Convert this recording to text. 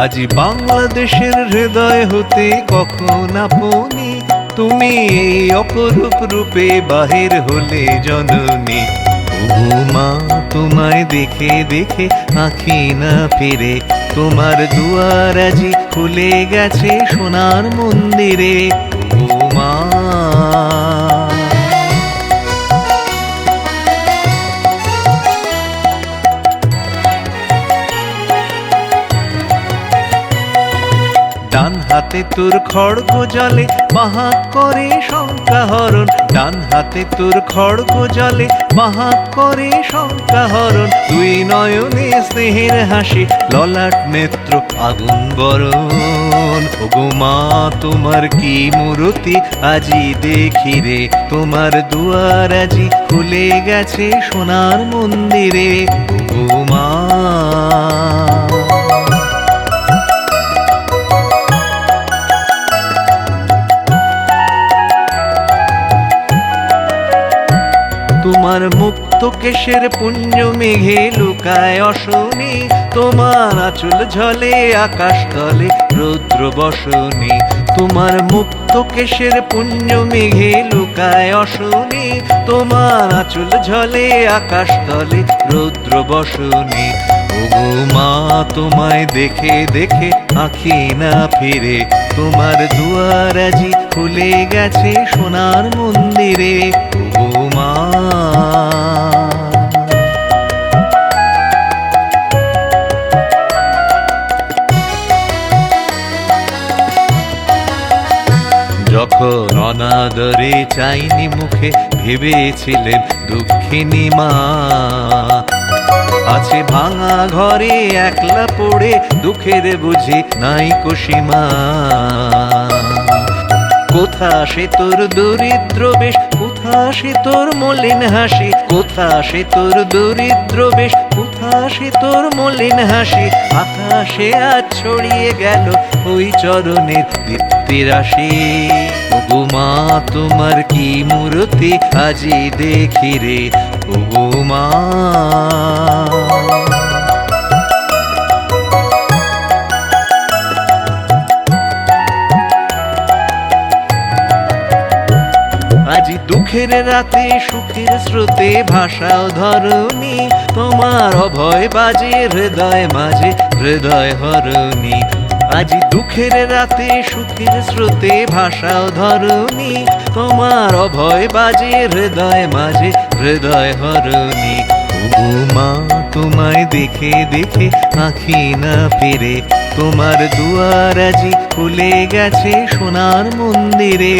আজি বাংলাদেশের হৃদয় হতে কখন আপনি তুমি এই অপরূপ রূপে বাহির হলে জননী। ওগো মা তোমায় দেখে দেখে আঁখি না ফিরে, তোমার দুয়ার আজি খুলে গেছে সোনার মন্দিরে। ওগো মা ডান হাতে তোর খড়গ জলে বাহাত করে শঙ্কা হরণ, ডান হাতে তোর খড়গ জলে বাহাত করে শঙ্কা হরণ। তুই নয়নে স্নেহের হাসি, ললাট নেত্র আগুন বরণ। ওগো মা তোমার কি মূরতি আজি দেখি রে, তোমার দুয়ার আজি খুলে গেছে সোনার মন্দিরে। ওগো মা তোমার মুক্ত কেশের পুঞ্জ মেঘে লুকায় অশনি, তোমার আঁচল ঝলে আকাশ তলে রৌদ্র বসনি। তোমার মুক্ত কেশের পুঞ্জ মেঘে লুকায় অশনি, তোমার আঁচল ঝলে আকাশ তলে রৌদ্র বসনি। ওগো মা তোমায় দেখে দেখে আঁখি না ফিরে, তোমার দুয়ার আজি খুলে গেছে সোনার মন্দিরে। ওগো মা যখন অনাদরে চাইনি মুখে ভেবেছিলেন দুঃখিনী মা, আছে ভাঙা ঘরে একলা পড়ে দুঃখের বুঝি নাই সীমা। কোথা সে তোর দরিদ্র বেশ, কোথা সে তোর মলিন হাসি, কোথা সে তোর দরিদ্র বেশ, কোথা সে তোর মলিন হাসি। আকাশে আজ ছড়িয়ে গেল ওই চরণের দীপ্তি রাশি। ওগো মা তোমার কি মূরতি আজি দেখি রে। ওগো মা আজি দুঃখের রাতে সুখের স্রোতে ভাষাও ধরণী, তোমার অভয় বাজে হৃদয় মাঝে হৃদয় হরণী। আজি দুঃখের রাতে সুখের স্রোতে ভাষাও ধরণী, তোমার অভয় বাজে হৃদয় মাঝে হৃদয় হরণী। ওগো মা তোমায় দেখে দেখে আঁখি না ফিরে, তোমার দুয়ার আজি খুলে গেছে সোনার মন্দিরে।